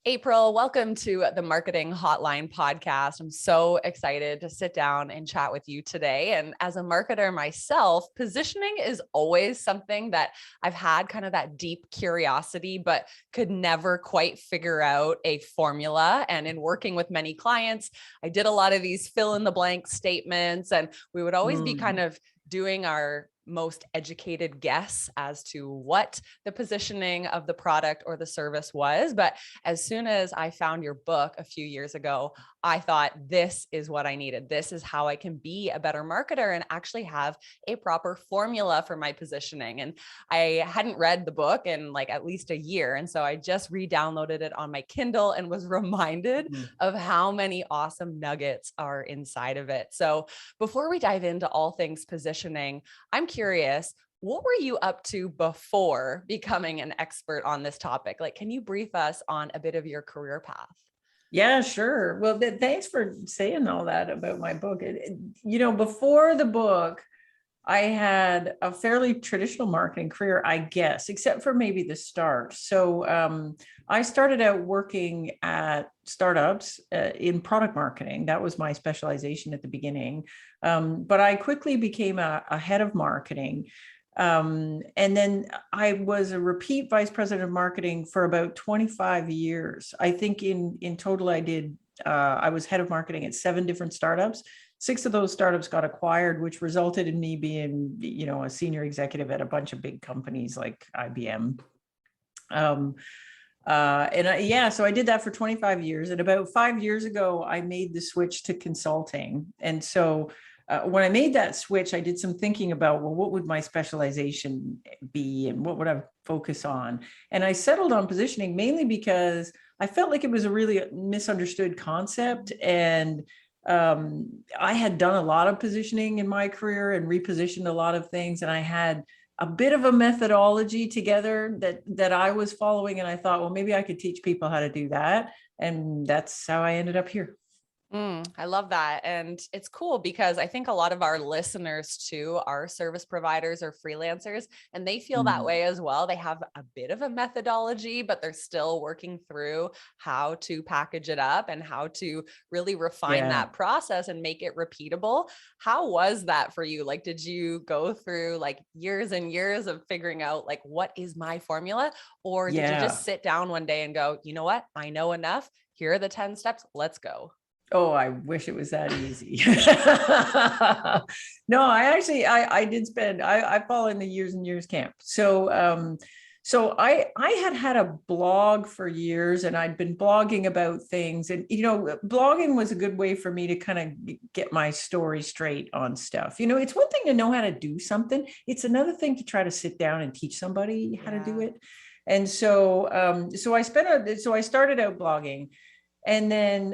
April, welcome to the Marketing Hotline podcast. I'm so excited to sit down and chat with you today. And as a marketer myself, positioning is always something that I've had kind of that deep curiosity, but could never quite figure out a formula. And in working with many clients, I did a lot of these fill in the blank statements, and we would always be kind of doing our most educated guess as to what the positioning of the product or the service was. But as soon as I found your book a few years ago, I thought, this is what I needed. This is how I can be a better marketer and actually have a proper formula for my positioning. And I hadn't read the book in like at least a year. And so I just re-downloaded it on my Kindle and was reminded of how many awesome nuggets are inside of it. So before we dive into all things positioning, I'm curious, what were you up to before becoming an expert on this topic? Like, can you brief us on a bit of your career path? Yeah, sure. Well, thanks for saying all that about my book. Before the book, I had a fairly traditional marketing career, I guess, except for maybe the start. So I started out working at startups in product marketing. That was my specialization at the beginning. But I quickly became a head of marketing. And then I was a repeat vice president of marketing for about 25 years. I think in total, I was head of marketing at 7 different startups. 6 of those startups got acquired, which resulted in me being, a senior executive at a bunch of big companies like IBM. So I did that for 25 years. And about 5 years ago, I made the switch to consulting. And so when I made that switch, I did some thinking about, well, what would my specialization be and what would I focus on? And I settled on positioning mainly because I felt like it was a really misunderstood concept. And I had done a lot of positioning in my career and repositioned a lot of things. And I had a bit of a methodology together that I was following. And I thought, well, maybe I could teach people how to do that. And that's how I ended up here. I love that. And it's cool because I think a lot of our listeners too are service providers or freelancers, and they feel that way as well. They have a bit of a methodology, but they're still working through how to package it up and how to really refine that process and make it repeatable. How was that for you? Like, did you go through like years and years of figuring out like, what is my formula? Or did you just sit down one day and go, you know what? I know enough. Here are the 10 steps. Let's go. Oh, I wish it was that easy. No, I did spend, I fall in the years and years camp. So I had a blog for years, and I'd been blogging about things, and, blogging was a good way for me to kind of get my story straight on stuff. It's one thing to know how to do something. It's another thing to try to sit down and teach somebody how to do it. And so I started out blogging. And then,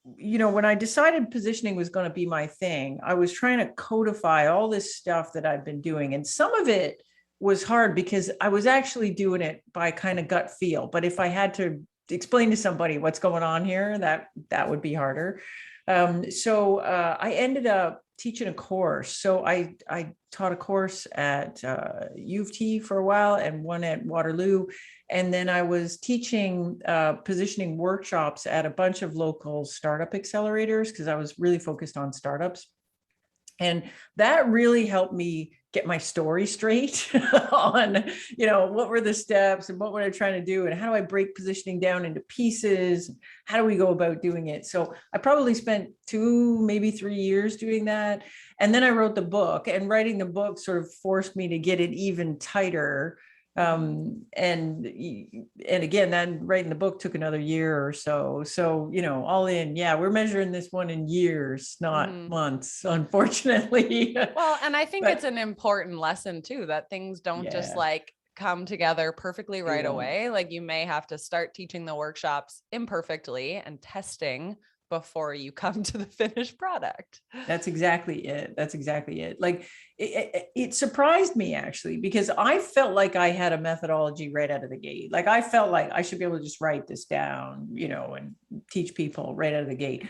when I decided positioning was going to be my thing, I was trying to codify all this stuff that I'd been doing. And some of it was hard because I was actually doing it by kind of gut feel. But if I had to explain to somebody what's going on here, that would be harder. I ended up teaching a course. So I taught a course at U of T for a while and one at Waterloo. And then I was teaching positioning workshops at a bunch of local startup accelerators because I was really focused on startups. And that really helped me get my story straight on, what were the steps and what were I trying to do and how do I break positioning down into pieces? How do we go about doing it? So I probably spent 2, maybe 3 years doing that. And then I wrote the book, and writing the book sort of forced me to get it even tighter. And again, then writing the book took another year or so. So, all in, we're measuring this one in years, not months, unfortunately. Well, and I think it's an important lesson too, that things don't just like come together perfectly right away. Like, you may have to start teaching the workshops imperfectly and testing before you come to the finished product. That's exactly it. Like, it surprised me actually, because I felt like I had a methodology right out of the gate. Like, I felt like I should be able to just write this down, and teach people right out of the gate.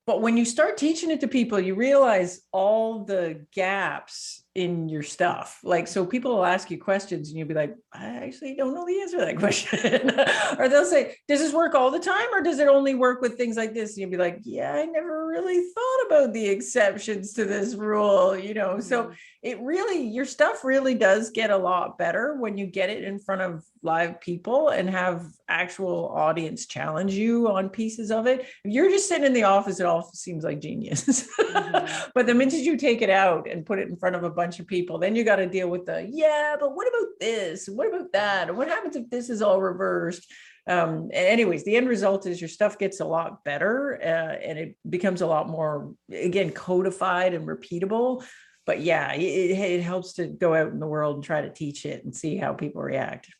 But when you start teaching it to people, you realize all the gaps in your stuff. Like, so people will ask you questions and you'll be like, I actually don't know the answer to that question. Or they'll say, does this work all the time? Or does it only work with things like this? And you'll be like, yeah, I never really thought about the exceptions to this rule, you know? So it really, your stuff really does get a lot better when you get it in front of live people and have actual audience challenge you on pieces of it. If you're just sitting in the office, it all seems like genius. But the minute you take it out and put it in front of a bunch of people, then you got to deal with the, yeah, but what about this? What about that? And what happens if this is all reversed? And anyways, the end result is your stuff gets a lot better and it becomes a lot more, again, codified and repeatable. But yeah, it helps to go out in the world and try to teach it and see how people react.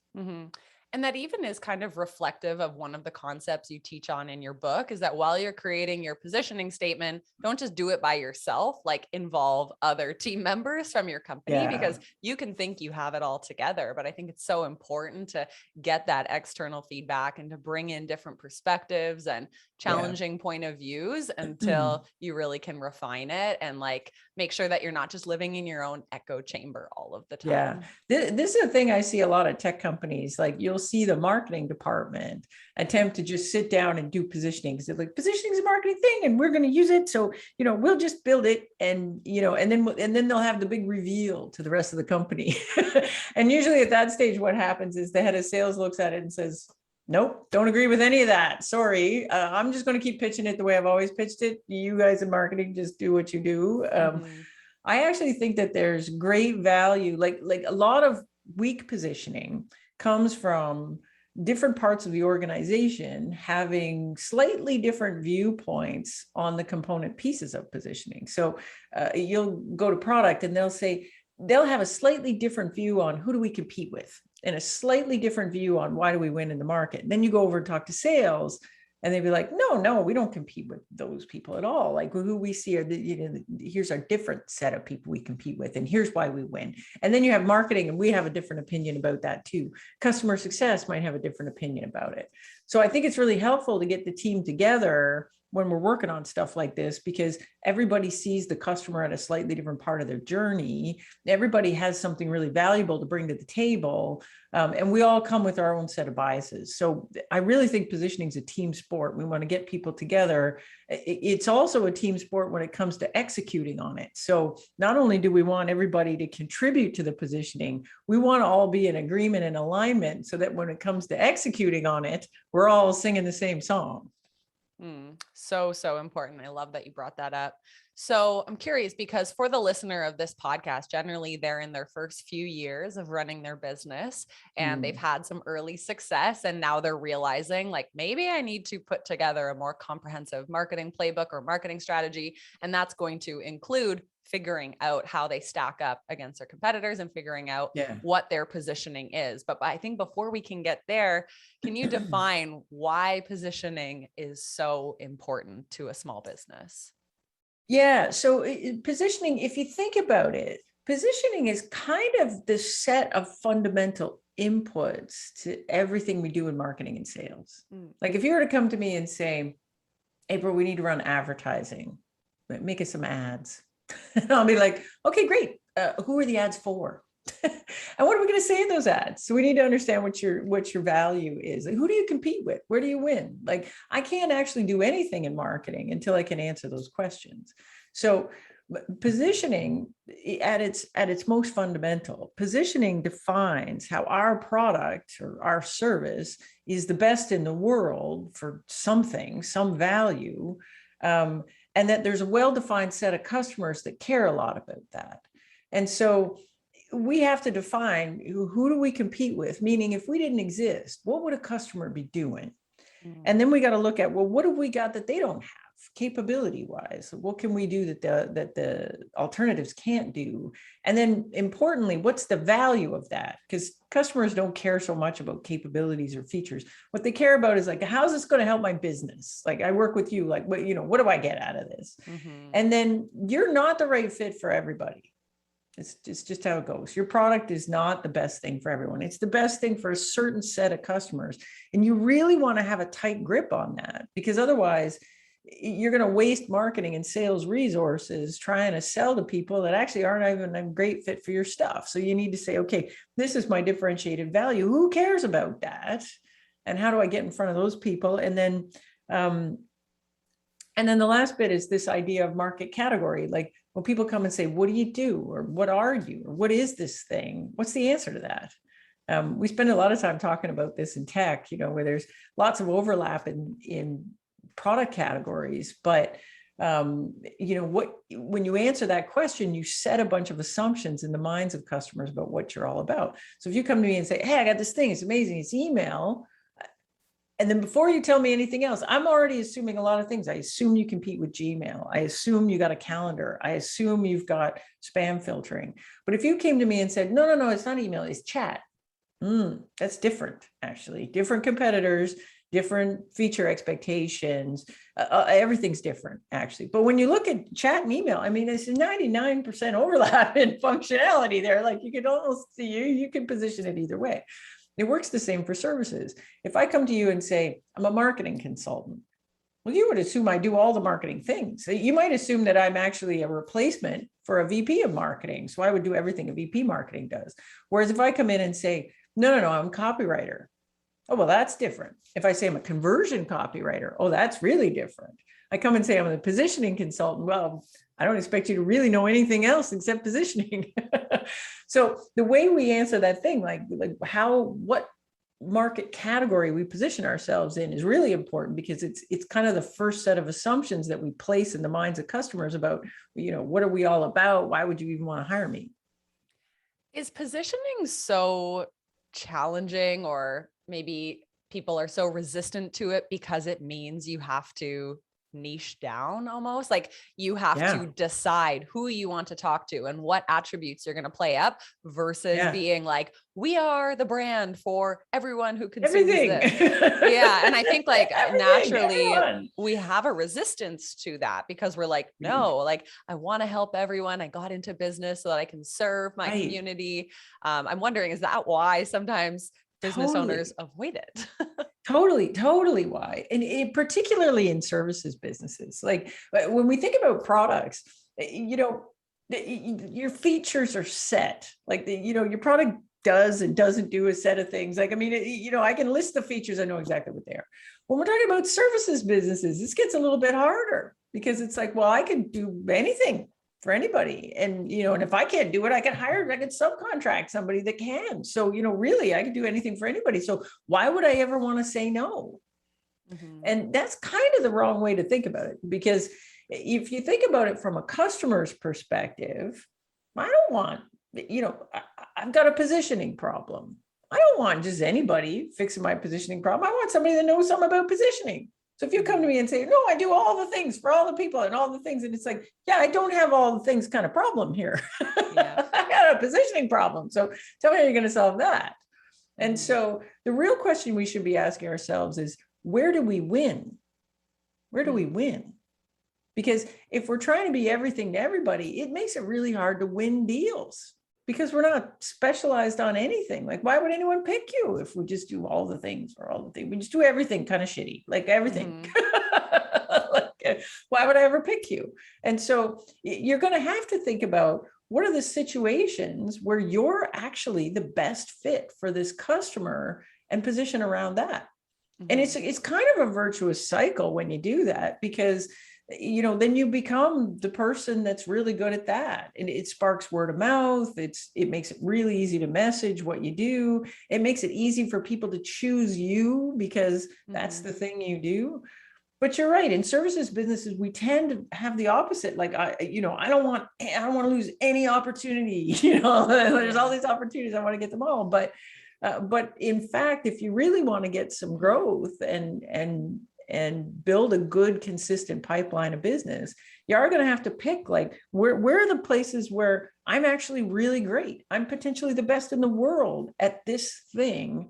And that even is kind of reflective of one of the concepts you teach on in your book, is that while you're creating your positioning statement, don't just do it by yourself, like involve other team members from your company, because you can think you have it all together. But I think it's so important to get that external feedback and to bring in different perspectives and challenging point of views until you really can refine it and like make sure that you're not just living in your own echo chamber all of the time. Yeah, this is a thing I see a lot of tech companies, like you'll see the marketing department attempt to just sit down and do positioning. Because like, positioning is a marketing thing and we're going to use it. So, you know, we'll just build it and, you know, and then they'll have the big reveal to the rest of the company. And usually at that stage, what happens is the head of sales looks at it and says, nope, don't agree with any of that. Sorry. I'm just going to keep pitching it the way I've always pitched it. You guys in marketing, just do what you do. I actually think that there's great value, like a lot of weak positioning comes from different parts of the organization having slightly different viewpoints on the component pieces of positioning. So you'll go to product and they'll have a slightly different view on who do we compete with and a slightly different view on why do we win in the market. And then you go over and talk to sales and they'd be like, no, we don't compete with those people at all. Like who we see are here's our different set of people we compete with, and here's why we win. And then you have marketing, and we have a different opinion about that too. Customer success might have a different opinion about it. So I think it's really helpful to get the team together when we're working on stuff like this, because everybody sees the customer at a slightly different part of their journey. Everybody has something really valuable to bring to the table. And we all come with our own set of biases. So I really think positioning is a team sport. We want to get people together. It's also a team sport when it comes to executing on it. So not only do we want everybody to contribute to the positioning, we want to all be in agreement and alignment so that when it comes to executing on it, we're all singing the same song. So important. I love that you brought that up. So I'm curious, because for the listener of this podcast, generally they're in their first few years of running their business and they've had some early success. And now they're realizing like, maybe I need to put together a more comprehensive marketing playbook or marketing strategy. And that's going to include figuring out how they stack up against their competitors and figuring out what their positioning is. But I think before we can get there, can you define why positioning is so important to a small business? Yeah. So positioning, if you think about it, positioning is kind of the set of fundamental inputs to everything we do in marketing and sales. Like if you were to come to me and say, April, we need to run advertising, make us some ads. And I'll be like, okay, great. Who are the ads for? And what are we going to say in those ads? So we need to understand what your value is. Like, who do you compete with? Where do you win? Like, I can't actually do anything in marketing until I can answer those questions. So positioning at its most fundamental, positioning defines how our product or our service is the best in the world for something, some value. And that there's a well-defined set of customers that care a lot about that. And so we have to define who do we compete with? Meaning if we didn't exist, what would a customer be doing? And then we got to look at, well, what have we got that they don't have capability wise? What can we do that the alternatives can't do? And then importantly, what's the value of that? Because customers don't care so much about capabilities or features. What they care about is like, how's this going to help my business? Like I work with you, like, what do I get out of this? And then you're not the right fit for everybody. It's just how it goes. Your product is not the best thing for everyone. It's the best thing for a certain set of customers. And you really want to have a tight grip on that, because otherwise you're going to waste marketing and sales resources trying to sell to people that actually aren't even a great fit for your stuff. So you need to say, okay, this is my differentiated value. Who cares about that? And how do I get in front of those people? And then the last bit is this idea of market category. Like when people come and say, what do you do? Or what are you? Or what is this thing? What's the answer to that? We spend a lot of time talking about this in tech, where there's lots of overlap in product categories, but when you answer that question, you set a bunch of assumptions in the minds of customers about what you're all about. So if you come to me and say, hey, I got this thing, it's amazing, it's email. And then before you tell me anything else, I'm already assuming a lot of things. I assume you compete with Gmail. I assume you got a calendar. I assume you've got spam filtering. But if you came to me and said, no, it's not email, it's chat. That's different, actually. Different competitors, different feature expectations. Everything's different, actually. But when you look at chat and email, I mean, it's a 99% overlap in functionality there. Like you can almost see you can position it either way. It works the same for services. If I come to you and say, I'm a marketing consultant, well, you would assume I do all the marketing things. You might assume that I'm actually a replacement for a VP of marketing. So I would do everything a VP marketing does. Whereas if I come in and say, no, I'm a copywriter. Oh, well, that's different. If I say I'm a conversion copywriter, oh, that's really different. I come and say I'm a positioning consultant. Well, I don't expect you to really know anything else except positioning. So the way we answer that thing, like what market category we position ourselves in is really important, because it's kind of the first set of assumptions that we place in the minds of customers about, what are we all about? Why would you even want to hire me? Is positioning so challenging, or maybe people are so resistant to it because it means you have to niche down, almost like you have to decide who you want to talk to and what attributes you're going to play up, versus being like, we are the brand for everyone who consumes this. And I think like naturally we have a resistance to that, because we're like, no, like I want to help everyone. I got into business so that I can serve my community. I'm wondering, is that why sometimes business owners avoid it? Totally why. And particularly in services businesses, like when we think about products, your features are set, like your product does and doesn't do a set of things. Like, I mean, I can list the features. I know exactly what they are. When we're talking about services businesses, this gets a little bit harder, because it's like, well, I can do anything for anybody. And, and if I can't do it, I can subcontract somebody that can. So, really, I can do anything for anybody. So why would I ever want to say no? Mm-hmm. And that's kind of the wrong way to think about it, because if you think about it from a customer's perspective, I don't want, I've got a positioning problem. I don't want just anybody fixing my positioning problem. I want somebody that knows something about positioning. So if you come to me and say, no, I do all the things for all the people and all the things, and it's like, I don't have all the things kind of problem here. I got a positioning problem. So tell me how you're going to solve that. And so the real question we should be asking ourselves is, where do we win? Where do we win? Because if we're trying to be everything to everybody, it makes it really hard to win deals, because we're not specialized on anything. Like, why would anyone pick you if we just do all the things for all the things? We just do everything kind of shitty, like everything. Like, why would I ever pick you? And so you're going to have to think about, what are the situations where you're actually the best fit for this customer, and position around that. And it's kind of a virtuous cycle when you do that, because then you become the person that's really good at that. And it sparks word of mouth. It makes it really easy to message what you do. It makes it easy for people to choose you, because that's the thing you do. But you're right. In services businesses, we tend to have the opposite. Like, I don't want to lose any opportunity. There's all these opportunities. I want to get them all. But in fact, if you really want to get some growth and build a good, consistent pipeline of business, you are going to have to pick, like, where are the places where I'm actually really great? I'm potentially the best in the world at this thing.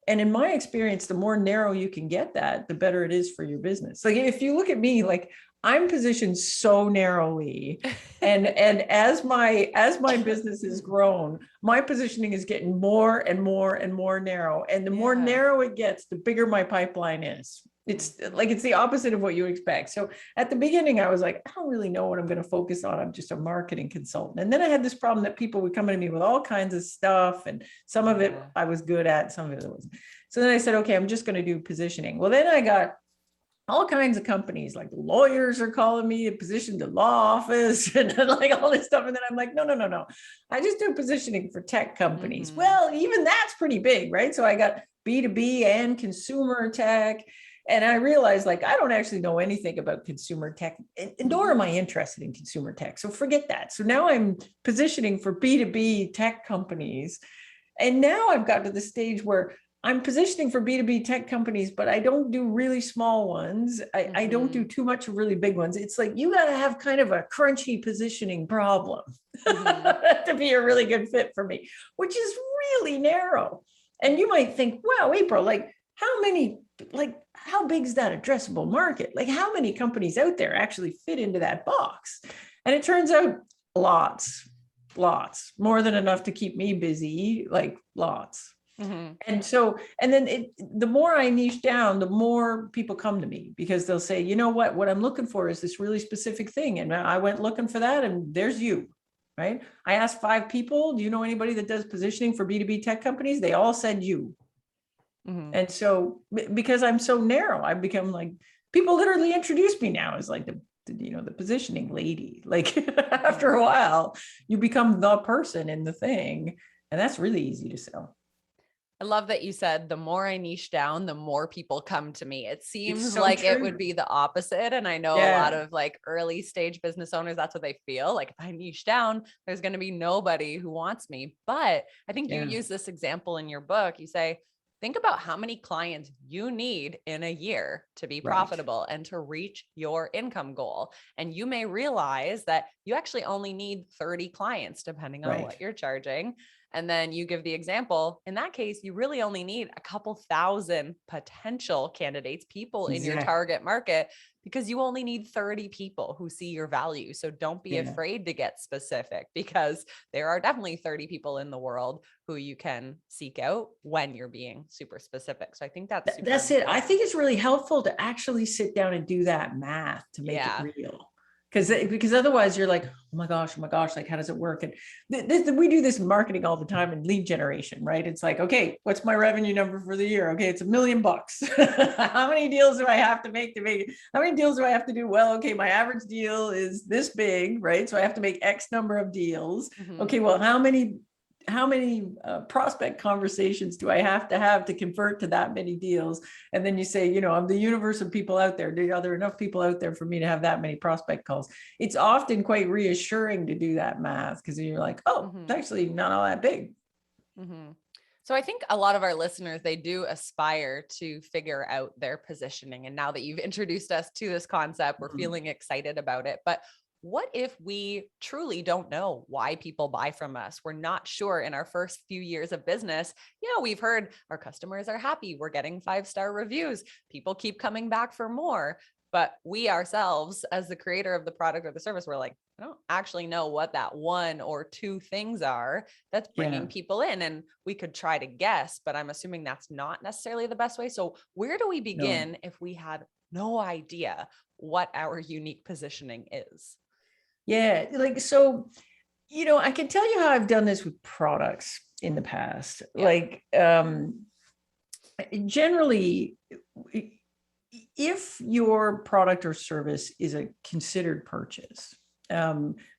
And in my experience, the more narrow you can get that, the better it is for your business. Like, if you look at me, like, I'm positioned so narrowly, and as my business has grown, my positioning is getting more and more and more narrow. And the more narrow it gets, the bigger my pipeline is. It's like, it's the opposite of what you expect. So at the beginning, I was like, I don't really know what I'm going to focus on. I'm just a marketing consultant. And then I had this problem that people would come to me with all kinds of stuff. And some of it I was good at, some of it wasn't. So then I said, okay, I'm just going to do positioning. Well, then I got all kinds of companies, like lawyers are calling me a position to law office and like all this stuff. And then I'm like, no. I just do positioning for tech companies. Well, even that's pretty big, right? So I got B2B and consumer tech. And I realized, like, I don't actually know anything about consumer tech, and nor am I interested in consumer tech. So forget that. So now I'm positioning for B2B tech companies. And now I've got to the stage where I'm positioning for B2B tech companies, but I don't do really small ones. I don't do too much of really big ones. It's like, you got to have kind of a crunchy positioning problem to be a really good fit for me, which is really narrow. And you might think, wow, April, like, how big is that addressable market? Like, how many companies out there actually fit into that box? And it turns out lots, more than enough to keep me busy, like lots. And so, and then the more I niche down, the more people come to me, because they'll say, you know what I'm looking for is this really specific thing. And I went looking for that, and there's you, right? I asked 5 people, do you know anybody that does positioning for B2B tech companies? They all said you. And so, because I'm so narrow, I've become like, people literally introduce me now as like the positioning lady. Like after a while, you become the person in the thing, and that's really easy to sell. I love that you said, the more I niche down, the more people come to me. It seems so like true. It would be the opposite. And I know a lot of like early stage business owners, that's what they feel like. If I niche down, there's going to be nobody who wants me. But I think you use this example in your book. You say, think about how many clients you need in a year to be profitable and to reach your income goal. And you may realize that you actually only need 30 clients, depending on what you're charging. And then you give the example, in that case, you really only need a couple thousand potential candidates, people in your target market, because you only need 30 people who see your value. So don't be afraid to get specific, because there are definitely 30 people in the world who you can seek out when you're being super specific. So I think that's it. I think it's really helpful to actually sit down and do that math to make it real. Because otherwise you're like, oh my gosh, like, how does it work? And we do this in marketing all the time, in lead generation, right? It's like, okay, what's my revenue number for the year? Okay, it's $1 million. How many deals do I have to make how many deals do I have to do? Well, okay, my average deal is this big, right? So I have to make X number of deals. Okay, well, how many prospect conversations do I have to convert to that many deals? And then you say, of the universe of people out there, are there enough people out there for me to have that many prospect calls? It's often quite reassuring to do that math, because you're like, oh, it's actually not all that big. So I think a lot of our listeners, they do aspire to figure out their positioning. And now that you've introduced us to this concept, we're feeling excited about it. But what if we truly don't know why people buy from us? We're not sure in our first few years of business. We've heard our customers are happy. We're getting 5-star reviews. People keep coming back for more. But we ourselves, as the creator of the product or the service, we're like, I don't actually know what that 1 or 2 things are that's bringing people in. And we could try to guess, but I'm assuming that's not necessarily the best way. So where do we begin if we had no idea what our unique positioning is? Yeah, like, so, I can tell you how I've done this with products in the past. Like, generally, if your product or service is a considered purchase,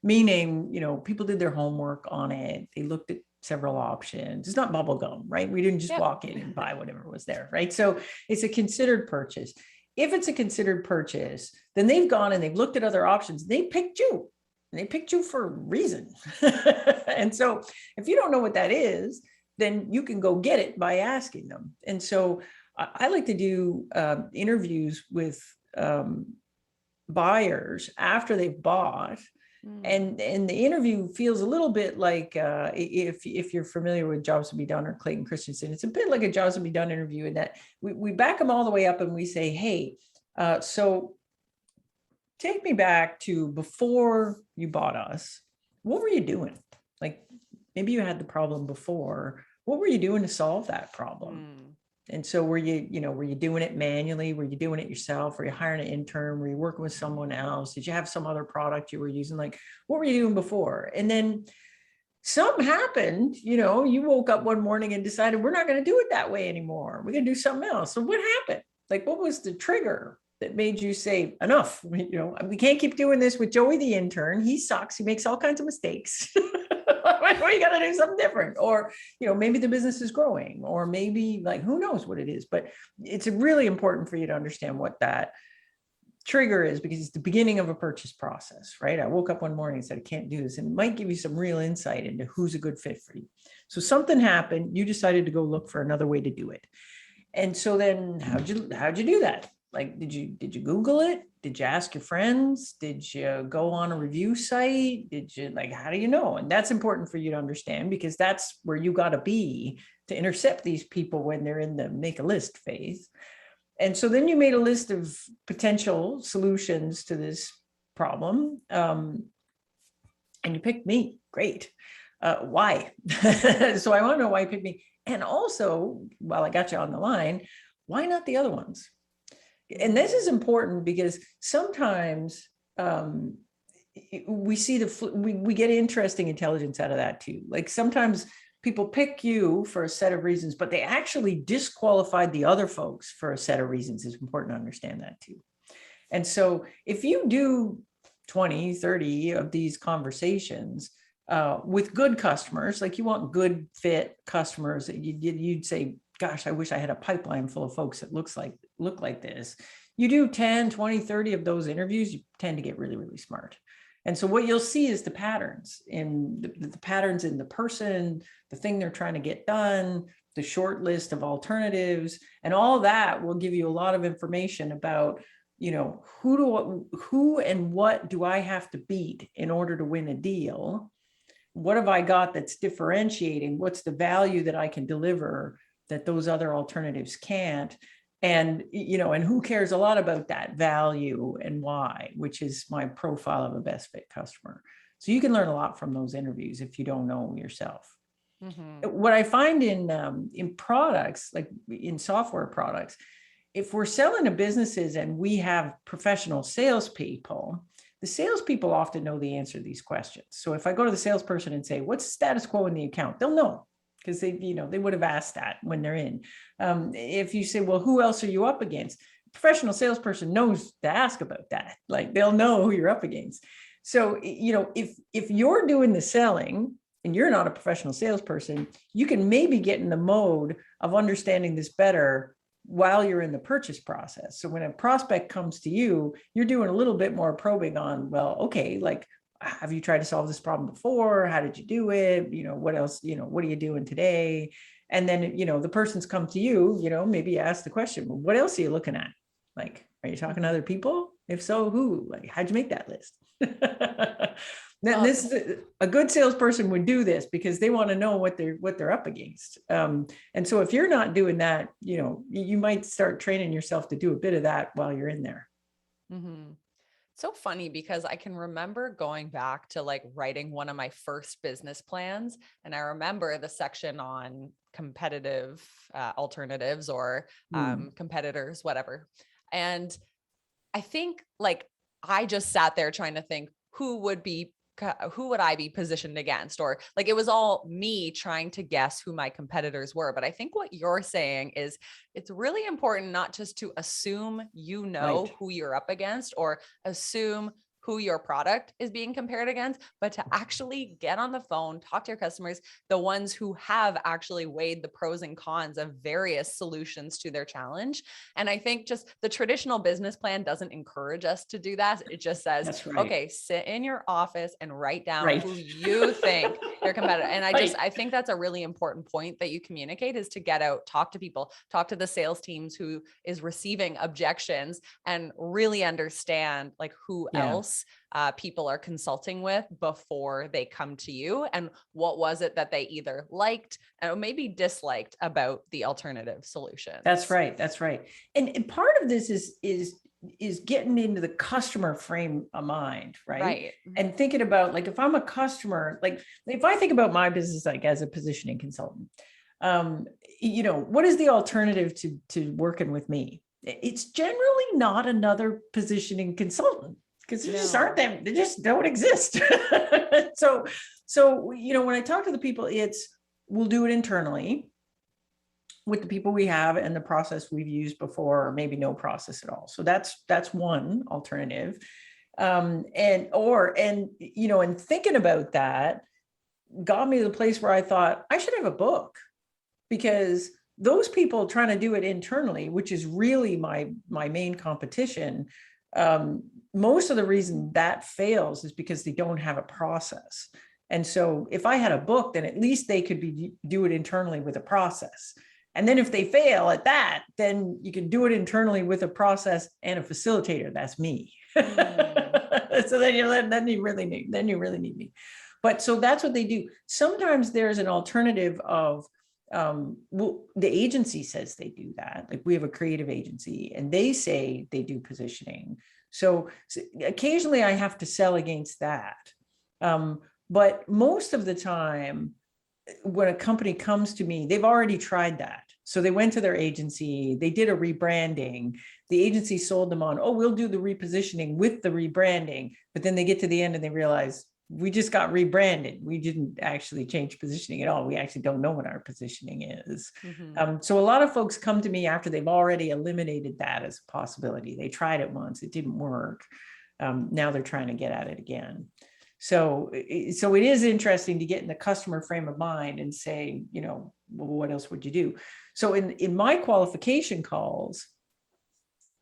meaning, people did their homework on it, they looked at several options. It's not bubble gum, right? We didn't just walk in and buy whatever was there, right? So it's a considered purchase. If it's a considered purchase, then they've gone and they've looked at other options. They picked you. And they picked you for a reason. And so if you don't know what that is, then you can go get it by asking them. And so I like to do interviews with buyers after they've bought. And the interview feels a little bit like, if you're familiar with Jobs to Be Done or Clayton Christensen, it's a bit like a Jobs to Be Done interview, in that we back them all the way up and we say, hey, so take me back to before you bought us. What were you doing? Like, maybe you had the problem before. What were you doing to solve that problem? And so were you doing it manually? Were you doing it yourself? Were you hiring an intern? Were you working with someone else? Did you have some other product you were using? Like, what were you doing before? And then something happened, you woke up one morning and decided we're not going to do it that way anymore. We're going to do something else. So what happened? Like, what was the trigger that made you say enough? We can't keep doing this with Joey, the intern. He sucks. He makes all kinds of mistakes. We got to do something different. Or, maybe the business is growing, or maybe, like, who knows what it is, but it's really important for you to understand what that trigger is, because it's the beginning of a purchase process, right? I woke up one morning and said, I can't do this. And it might give you some real insight into who's a good fit for you. So something happened, you decided to go look for another way to do it. And so then how'd you do that? Like, did you Google it? Did you ask your friends? Did you go on a review site? How do you know? And that's important for you to understand, because that's where you got to be to intercept these people when they're in the make a list phase. And so then you made a list of potential solutions to this problem. And you picked me. Great. Why? So I want to know why you picked me. And also, while I got you on the line, why not the other ones? And this is important because sometimes we see we get interesting intelligence out of that too. Like, sometimes people pick you for a set of reasons, but they actually disqualified the other folks for a set of reasons. It's important to understand that too. And so if you do 20, 30 of these conversations with good customers, like, you want good fit customers that you'd say, gosh, I wish I had a pipeline full of folks that look like this. You do 10, 20, 30 of those interviews, you tend to get really, really smart. And so what you'll see is the patterns in the patterns in the person, the thing they're trying to get done, the short list of alternatives, and all that will give you a lot of information about, who and what do I have to beat in order to win a deal? What have I got that's differentiating? What's the value that I can deliver that those other alternatives can't? And, and who cares a lot about that value and why, which is my profile of a best fit customer. So you can learn a lot from those interviews if you don't know yourself. Mm-hmm. What I find in products, like in software products, if we're selling to businesses and we have professional salespeople, the salespeople often know the answer to these questions. So if I go to the salesperson and say, what's the status quo in the account? They'll know, because they would have asked that when they're in. If you say, well, who else are you up against? A professional salesperson knows to ask about that. Like, they'll know who you're up against. So, if you're doing the selling and you're not a professional salesperson, you can maybe get in the mode of understanding this better while you're in the purchase process. So when a prospect comes to you, you're doing a little bit more probing on, well, okay, like, have you tried to solve this problem before? How did you do it? What else, what are you doing today? And then, the person's come to you, maybe ask the question, well, what else are you looking at? Like, are you talking to other people? If so, who? Like, how'd you make that list? This is a good salesperson would do this because they want to know what they're up against. And so if you're not doing that, you might start training yourself to do a bit of that while you're in there. Mm-hmm. So funny, because I can remember going back to, like, writing one of my first business plans. And I remember the section on competitive alternatives or competitors, whatever. And I think, like, I just sat there trying to think, who would I be positioned against? Or, like, it was all me trying to guess who my competitors were. But I think what you're saying is it's really important not just to assume right. who you're up against, or assume who your product is being compared against, but to actually get on the phone, talk to your customers, the ones who have actually weighed the pros and cons of various solutions to their challenge. And I think just the traditional business plan doesn't encourage us to do that. It just says, right. Okay, sit in your office and write down right. who you think your competitor. And I think that's a really important point that you communicate, is to get out, talk to people, talk to the sales teams who is receiving objections, and really understand, like, who else people are consulting with before they come to you, and what was it that they either liked or maybe disliked about the alternative solution. That's right. And part of this is getting into the customer frame of mind, right? And thinking about, like, if I'm a customer, like, if I think about my business, like, as a positioning consultant, what is the alternative to working with me? It's generally not another positioning consultant, because there just aren't them. They just don't exist. So, when I talk to the people, we'll do it internally with the people we have and the process we've used before, or maybe no process at all. So that's one alternative. And thinking about that got me to the place where I thought I should have a book, because those people trying to do it internally, which is really my main competition, most of the reason that fails is because they don't have a process. And so if I had a book, then at least they could do it internally with a process. And then if they fail at that, then you can do it internally with a process and a facilitator. That's me. So then you really need me. But so that's what they do. Sometimes there's an alternative of, the agency says they do that. Like, we have a creative agency and they say they do positioning. So occasionally I have to sell against that. But most of the time, when a company comes to me, they've already tried that. So they went to their agency, they did a rebranding. The agency sold them on, we'll do the repositioning with the rebranding. But then they get to the end and they realize, we just got rebranded. We didn't actually change positioning at all. We actually don't know what our positioning is. So a lot of folks come to me after they've already eliminated that as a possibility. They tried it once, it didn't work. Now they're trying to get at it again. So it is interesting to get in the customer frame of mind and say, well, what else would you do? So in my qualification calls,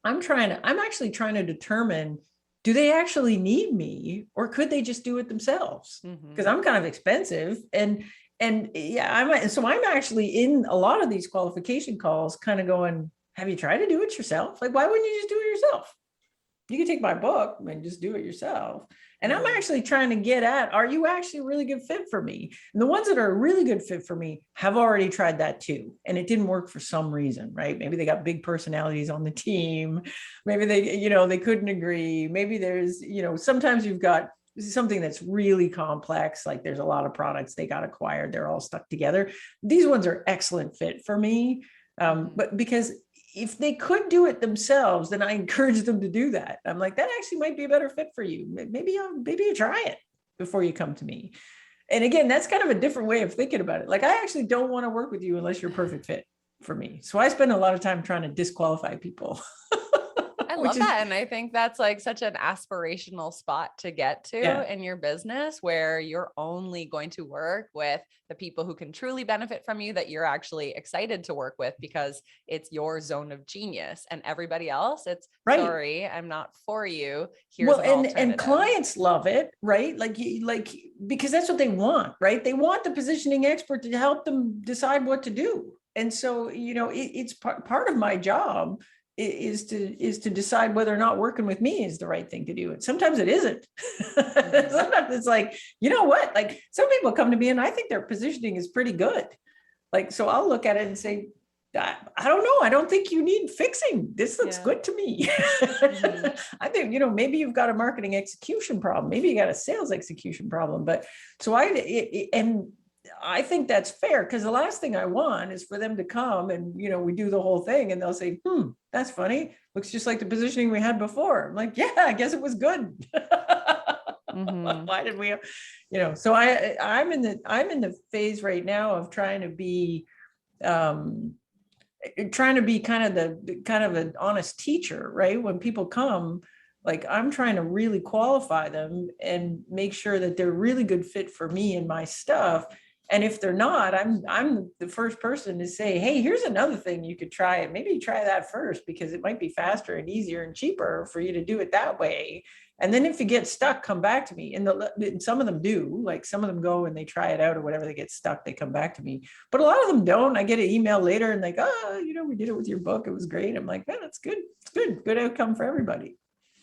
I'm actually trying to determine, do they actually need me, or could they just do it themselves? Because I'm kind of expensive. And so I'm actually in a lot of these qualification calls kind of going, have you tried to do it yourself? Like, why wouldn't you just do it yourself? You can take my book and just do it yourself. And I'm actually trying to get at, are you actually a really good fit for me? And the ones that are a really good fit for me have already tried that too. And it didn't work for some reason, right? Maybe they got big personalities on the team. Maybe they couldn't agree. Maybe there's, sometimes you've got something that's really complex. Like, there's a lot of products they got acquired. They're all stuck together. These ones are excellent fit for me. But because if they could do it themselves, then I encourage them to do that. I'm like, that actually might be a better fit for you. Maybe you try it before you come to me. And again, that's kind of a different way of thinking about it. Like, I actually don't want to work with you unless you're a perfect fit for me. So I spend a lot of time trying to disqualify people. I love that. And I think that's like such an aspirational spot to get to in your business, where you're only going to work with the people who can truly benefit from you, that you're actually excited to work with, because it's your zone of genius. And everybody else, it's sorry, I'm not for you. Here's an alternative. And clients love it, right? Like, because that's what they want, right? They want the positioning expert to help them decide what to do. And so, it's part of my job is to decide whether or not working with me is the right thing to do. And sometimes it isn't. Sometimes it's like, what? Like, some people come to me and I think their positioning is pretty good. Like, so I'll look at it and say, I don't know. I don't think you need fixing. This looks good to me. I think, maybe you've got a marketing execution problem. Maybe you got a sales execution problem. But so I think that's fair, because the last thing I want is for them to come and, we do the whole thing and they'll say, that's funny. Looks just like the positioning we had before. I'm like, yeah, I guess it was good. Why did we, so I'm in the phase right now of trying to be kind of an honest teacher, right? When people come, like, I'm trying to really qualify them and make sure that they're a really good fit for me and my stuff. And if they're not, I'm the first person to say, hey, here's another thing you could try it. Maybe try that first, because it might be faster and easier and cheaper for you to do it that way. And then if you get stuck, come back to me. And some of them do, like, some of them go and they try it out or whatever, they get stuck, they come back to me. But a lot of them don't. I get an email later and like, we did it with your book. It was great. I'm like, that's good. It's good. Good outcome for everybody.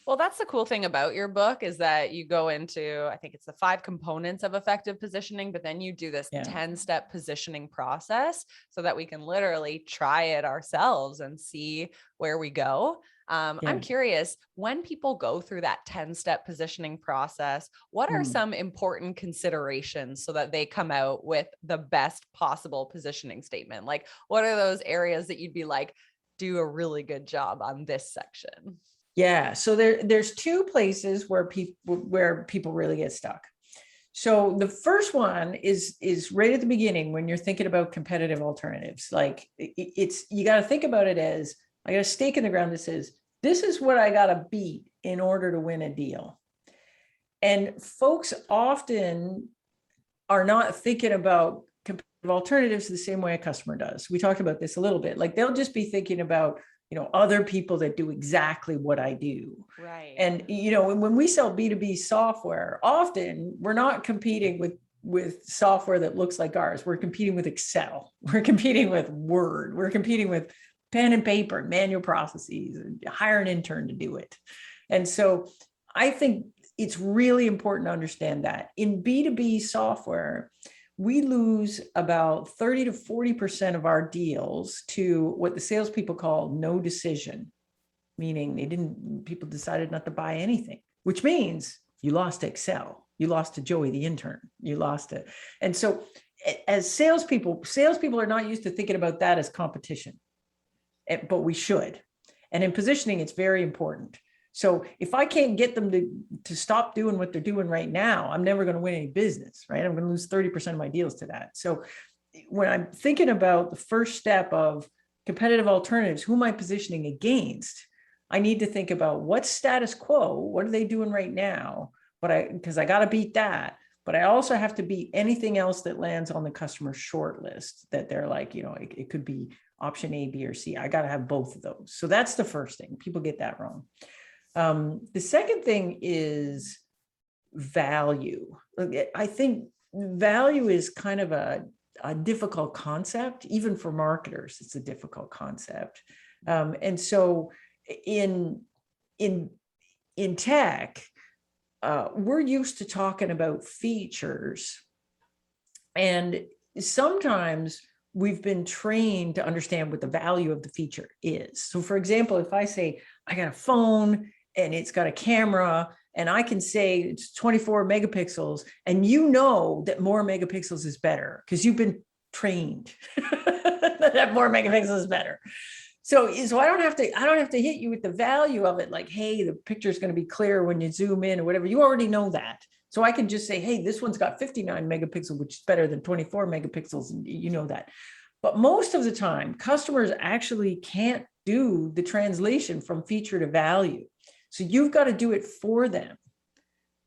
Well, that's the cool thing about your book, is that you go into, I think it's the 5 components of effective positioning, but then you do this 10-step positioning process so that we can literally try it ourselves and see where we go. I'm curious, when people go through that 10-step positioning process, what are some important considerations so that they come out with the best possible positioning statement? Like, what are those areas that you'd be like, do a really good job on this section? Yeah. So there's two places where people really get stuck. So the first one is right at the beginning when you're thinking about competitive alternatives. Like it's you got to think about it as I got a stake in the ground that says this is what I got to beat in order to win a deal. And folks often are not thinking about competitive alternatives the same way a customer does. We talked about this a little bit. Like they'll just be thinking about other people that do exactly what I do. Right. And, when we sell B2B software, often we're not competing with software that looks like ours. We're competing with Excel. We're competing with Word. We're competing with pen and paper, manual processes, and hire an intern to do it. And so I think it's really important to understand that in B2B software, we lose about 30 to 40% of our deals to what the salespeople call no decision, meaning people decided not to buy anything, which means you lost to Excel, you lost to Joey, the intern, you lost it. And so as salespeople are not used to thinking about that as competition, but we should. And in positioning, it's very important. So if I can't get them to stop doing what they're doing right now, I'm never going to win any business, right? I'm going to lose 30% of my deals to that. So when I'm thinking about the first step of competitive alternatives, who am I positioning against? I need to think about what's status quo, what are they doing right now? Because I got to beat that. But I also have to beat anything else that lands on the customer short list that they're like, it could be option A, B, or C. I got to have both of those. So that's the first thing. People get that wrong. The second thing is value. I think value is kind of a difficult concept, even for marketers. It's a difficult concept, and so in tech, we're used to talking about features, and sometimes we've been trained to understand what the value of the feature is. So, for example, if I say I got a phone and it's got a camera and I can say it's 24 megapixels and that more megapixels is better because you've been trained that more megapixels is better. So I don't have to hit you with the value of it. Like, hey, the picture is going to be clear when you zoom in or whatever. You already know that. So I can just say, hey, this one's got 59 megapixels, which is better than 24 megapixels. And you know that. But most of the time, customers actually can't do the translation from feature to value. So you've got to do it for them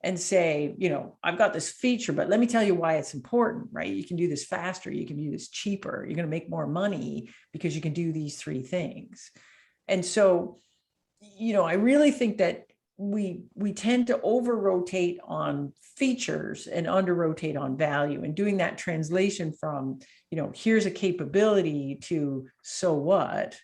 and say, I've got this feature, but let me tell you why it's important, right? You can do this faster. You can do this cheaper. You're going to make more money because you can do these three things. And so, I really think that we tend to over rotate on features and under rotate on value, and doing that translation from, here's a capability to so what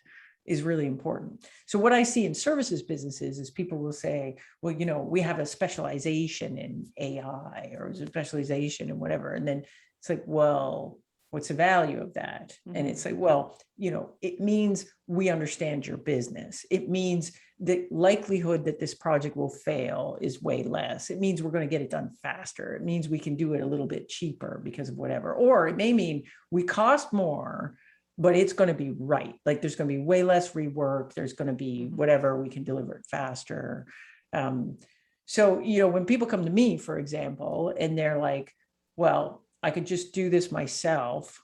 is really important. So what I see in services businesses is people will say, well, we have a specialization in AI or a specialization in whatever. And then it's like, well, what's the value of that? Mm-hmm. And it's like, well, it means we understand your business. It means the likelihood that this project will fail is way less. It means we're going to get it done faster. It means we can do it a little bit cheaper because of whatever. Or it may mean we cost more, but it's going to be right. Like there's going to be way less rework. There's going to be whatever, we can deliver it faster. So, when people come to me, for example, and they're like, well, I could just do this myself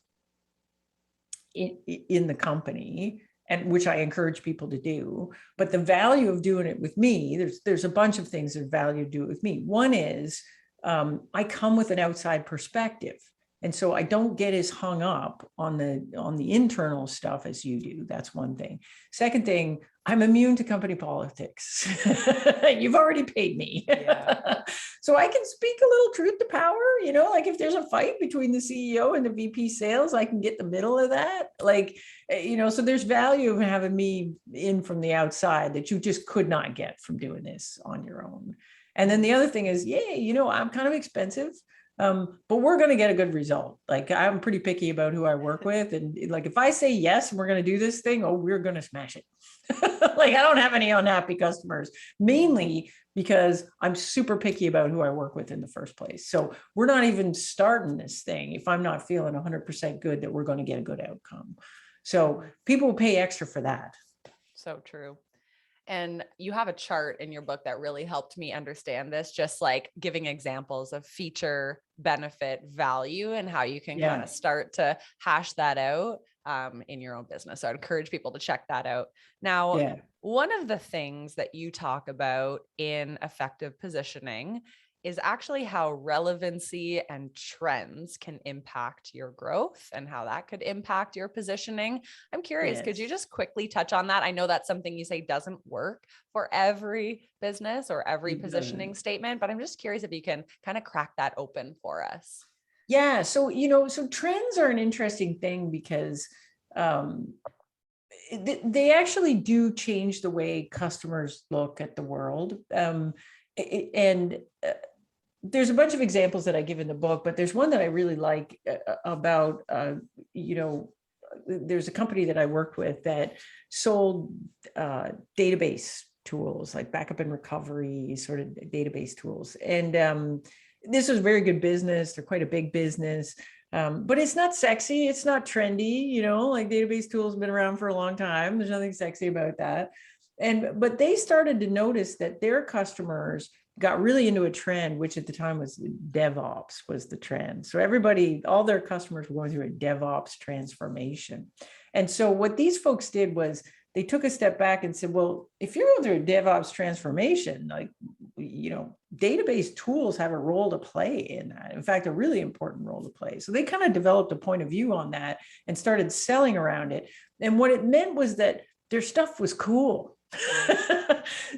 in the company, and which I encourage people to do. But the value of doing it with me, there's a bunch of things that value to do it with me. One is I come with an outside perspective. And so I don't get as hung up on the internal stuff as you do. That's one thing. Second thing, I'm immune to company politics. You've already paid me. Yeah. So I can speak a little truth to power, like if there's a fight between the CEO and the VP sales, I can get the middle of that. So there's value of having me in from the outside that you just could not get from doing this on your own. And then the other thing is, I'm kind of expensive. But we're going to get a good result. Like, I'm pretty picky about who I work with. And like, if I say yes, and we're going to do this thing, oh, we're going to smash it. Like, I don't have any unhappy customers, mainly because I'm super picky about who I work with in the first place. So we're not even starting this thing if I'm not feeling 100% good that we're going to get a good outcome. So people will pay extra for that. So true. And you have a chart in your book that really helped me understand this, just like giving examples of feature, benefit, value, and how you can kind of start to hash that out in your own business. So I'd encourage people to check that out. Now, one of the things that you talk about in effective positioning is actually how relevancy and trends can impact your growth and how that could impact your positioning. I'm curious, could you just quickly touch on that? I know that's something you say doesn't work for every business or every positioning statement, but I'm just curious if you can kind of crack that open for us. Yeah. So, so trends are an interesting thing because they actually do change the way customers look at the world. There's a bunch of examples that I give in the book, but there's one that I really like about, there's a company that I worked with that sold database tools, like backup and recovery sort of database tools. And this was very good business. They're quite a big business, but it's not sexy. It's not trendy, like database tools have been around for a long time. There's nothing sexy about that. But they started to notice that their customers got really into a trend, which at the time was DevOps was the trend. So all their customers were going through a DevOps transformation. And so what these folks did was they took a step back and said, well, if you're going through a DevOps transformation, like, database tools have a role to play in that. In fact, a really important role to play. So they kind of developed a point of view on that and started selling around it. And what it meant was that their stuff was cool.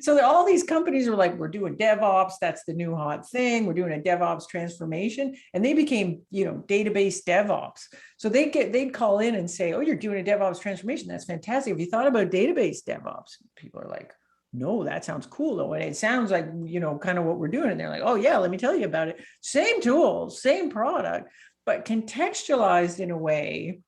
So all these companies were like, we're doing DevOps. That's the new hot thing. We're doing a DevOps transformation. And they became, database DevOps. So they'd call in and say, oh, you're doing a DevOps transformation. That's fantastic. Have you thought about database DevOps? People are like, no, that sounds cool though. And it sounds like, kind of what we're doing. And they're like, oh yeah, let me tell you about it. Same tools, same product, but contextualized in a way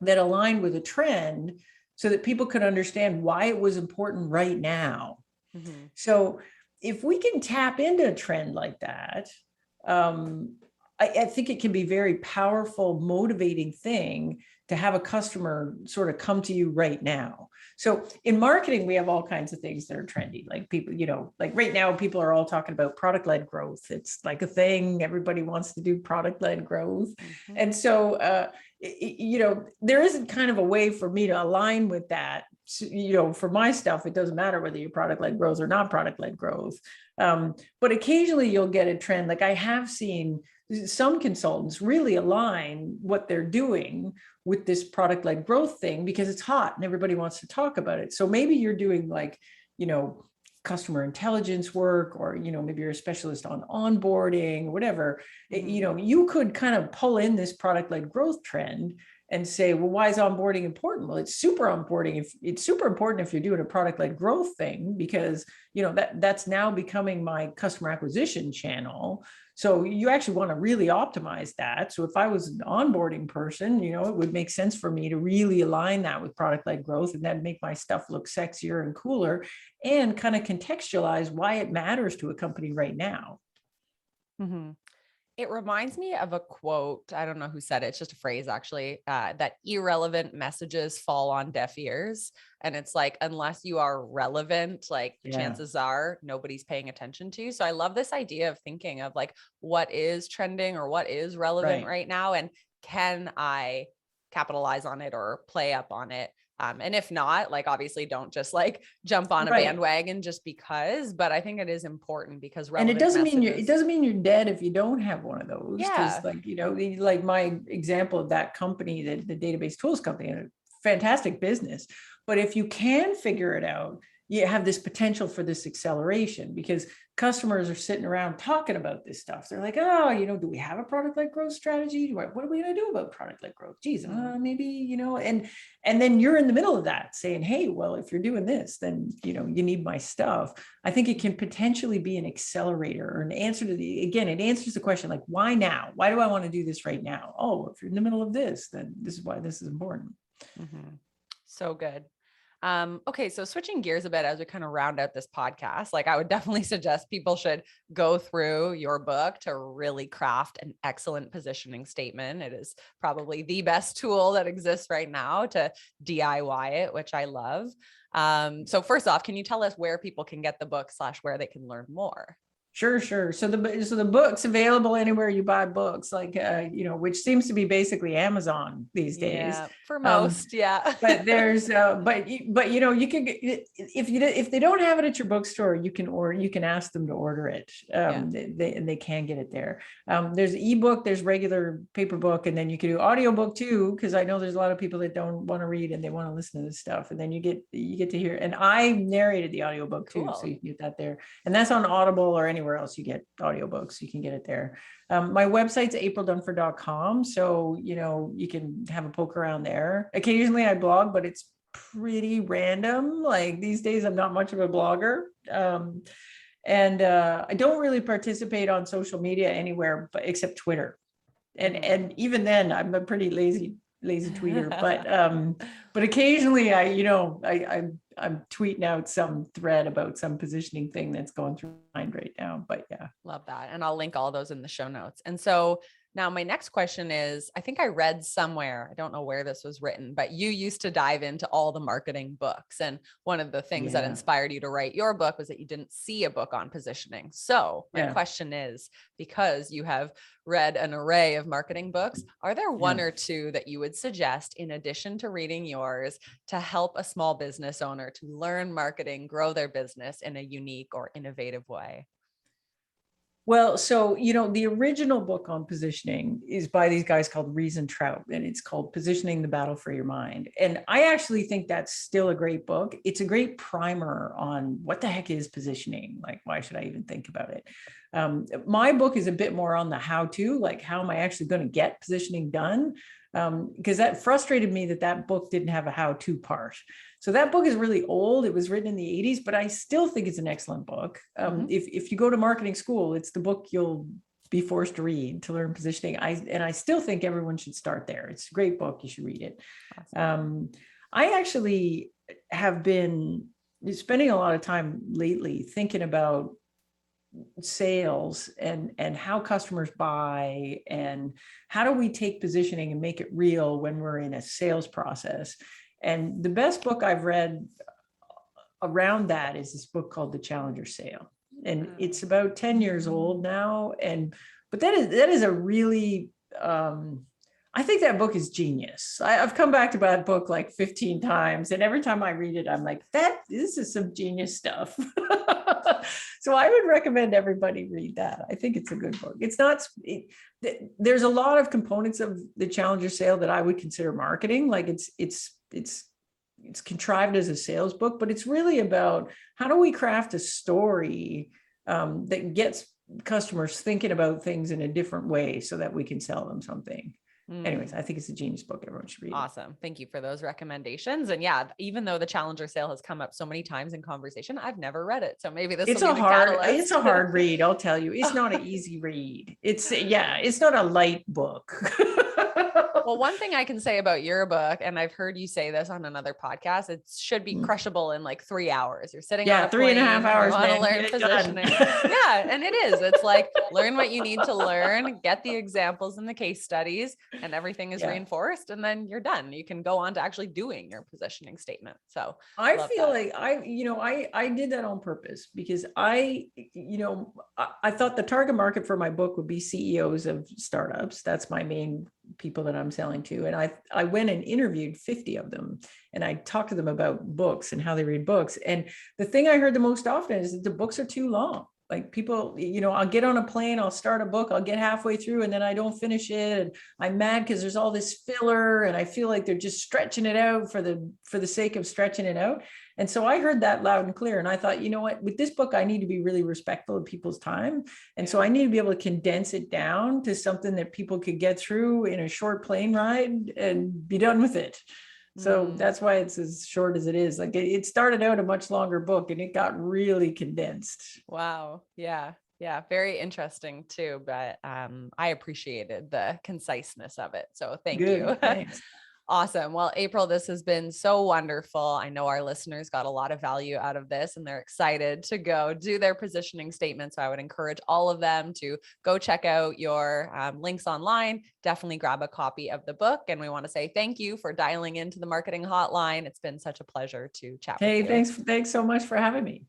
that aligned with a trend so that people could understand why it was important right now. Mm-hmm. So if we can tap into a trend like that, I think it can be a very powerful, motivating thing to have a customer sort of come to you right now. So in marketing, we have all kinds of things that are trendy. Like people, like right now, people are all talking about product-led growth. It's like a thing. Everybody wants to do product-led growth. Mm-hmm. And so, there isn't kind of a way for me to align with that. So, for my stuff, it doesn't matter whether you're product-led growth or not product-led growth. But occasionally you'll get a trend. Like I have seen some consultants really align what they're doing with this product-led growth thing because it's hot and everybody wants to talk about it. So maybe you're doing like, customer intelligence work, or, maybe you're a specialist on onboarding, whatever. Mm-hmm. You could kind of pull in this product-led growth trend and say, well, why is onboarding important? Well, it's super important if you're doing a product-led growth thing, because, that's now becoming my customer acquisition channel. So you actually want to really optimize that. So if I was an onboarding person, it would make sense for me to really align that with product-led growth, and then make my stuff look sexier and cooler, and kind of contextualize why it matters to a company right now. Mm-hmm. It reminds me of a quote. I don't know who said it. It's just a phrase, actually, that irrelevant messages fall on deaf ears. And it's like, unless you are relevant, chances are nobody's paying attention to you. So I love this idea of thinking of like, what is trending or what is relevant right now? And can I capitalize on it or play up on it? And if not, obviously don't just jump on a bandwagon just because, but I think it is important because and it doesn't mean you're dead if you don't have one of those. Yeah. Like my example of that company, the database tools company, a fantastic business. But if you can figure it out you have this potential for this acceleration because customers are sitting around talking about this stuff. They're like, oh, do we have a product-led growth strategy? What are we going to do about product-led growth? Geez, maybe, and then you're in the middle of that saying, hey, well, if you're doing this, then, you need my stuff. I think it can potentially be an accelerator or an answer to it answers the question, like, why now? Why do I want to do this right now? Oh, if you're in the middle of this, then this is why this is important. Mm-hmm. So good. Okay. So switching gears a bit as we kind of round out this podcast, like I would definitely suggest people should go through your book to really craft an excellent positioning statement. It is probably the best tool that exists right now to DIY it, which I love. So first off, can you tell us where people can get the book / where they can learn more? Sure. So the book's available anywhere you buy books, like which seems to be basically Amazon these days. Yeah, for most, yeah. But there's you can if they don't have it at your bookstore, you can ask them to order it. They can get it there. There's ebook, there's regular paper book, and then you can do audiobook too, because I know there's a lot of people that don't want to read and they want to listen to this stuff, and then you get to hear. And I narrated the audiobook too, so you can get that there, and that's on Audible or anywhere else you get audiobooks. You can get it there. My website's aprildunford.com, so you can have a poke around there. Occasionally I blog, but it's pretty random. Like these days I'm not much of a blogger, and I don't really participate on social media anywhere but except Twitter, and even then I'm a pretty lazy tweeter, but occasionally I'm tweeting out some thread about some positioning thing that's going through my mind right now. But yeah. Love that. And I'll link all those in the show notes. And so now my next question is, I think I read somewhere, I don't know where this was written, but you used to dive into all the marketing books. And one of the things that inspired you to write your book was that you didn't see a book on positioning. So my question is, because you have read an array of marketing books, are there one or two that you would suggest in addition to reading yours to help a small business owner to learn marketing, grow their business in a unique or innovative way? Well, so, the original book on positioning is by these guys called Rees and Trout, and it's called Positioning: The Battle for Your Mind. And I actually think that's still a great book. It's a great primer on what the heck is positioning? Like, why should I even think about it? My book is a bit more on the how-to, like how am I actually going to get positioning done? Because that frustrated me that book didn't have a how-to part. So that book is really old. It was written in the 80s, but I still think it's an excellent book. If you go to marketing school, it's the book you'll be forced to read to learn positioning. I still think everyone should start there. It's a great book. You should read it. Awesome. I actually have been spending a lot of time lately thinking about sales and how customers buy, and how do we take positioning and make it real when we're in a sales process. And the best book I've read around that is this book called The Challenger Sale. And it's about 10 years old now. But that is a really, I think that book is genius. I've come back to that book like 15 times. And every time I read it, I'm like, this is some genius stuff. So I would recommend everybody read that. I think it's a good book. There's a lot of components of The Challenger Sale that I would consider marketing. Like it's contrived as a sales book, but it's really about how do we craft a story that gets customers thinking about things in a different way so that we can sell them something. Anyways, I think it's a genius book. Everyone should read it. Awesome. Thank you for those recommendations. And yeah, even though The Challenger Sale has come up so many times in conversation, I've never read it. So maybe this will be the catalyst. It's a hard read. I'll tell you, it's not an easy read. It's not a light book. Well, one thing I can say about your book, and I've heard you say this on another podcast, it should be crushable in like 3 hours. You're sitting on a 3.5 hours. You want to learn positioning. Yeah. And it is. It's like learn what you need to learn, get the examples and the case studies, and everything is reinforced. And then you're done. You can go on to actually doing your positioning statement. So I feel like I did that on purpose because I thought the target market for my book would be CEOs of startups. That's my main people that I'm selling to. And I went and interviewed 50 of them, and I talked to them about books and how they read books. And the thing I heard the most often is that the books are too long. Like people, I'll get on a plane, I'll start a book, I'll get halfway through and then I don't finish it. And I'm mad because there's all this filler and I feel like they're just stretching it out for the sake of stretching it out. And so I heard that loud and clear. And I thought, you know what, with this book, I need to be really respectful of people's time. And so I need to be able to condense it down to something that people could get through in a short plane ride and be done with it. So that's why it's as short as it is. Like it started out a much longer book and it got really condensed. Wow. Yeah. Yeah. Very interesting too, but I appreciated the conciseness of it. So thank you. Good, thanks. Awesome. Well, April, this has been so wonderful. I know our listeners got a lot of value out of this and they're excited to go do their positioning statement. So I would encourage all of them to go check out your links online. Definitely grab a copy of the book. And we want to say thank you for dialing into the marketing hotline. It's been such a pleasure to chat with you. Hey, thanks so much for having me.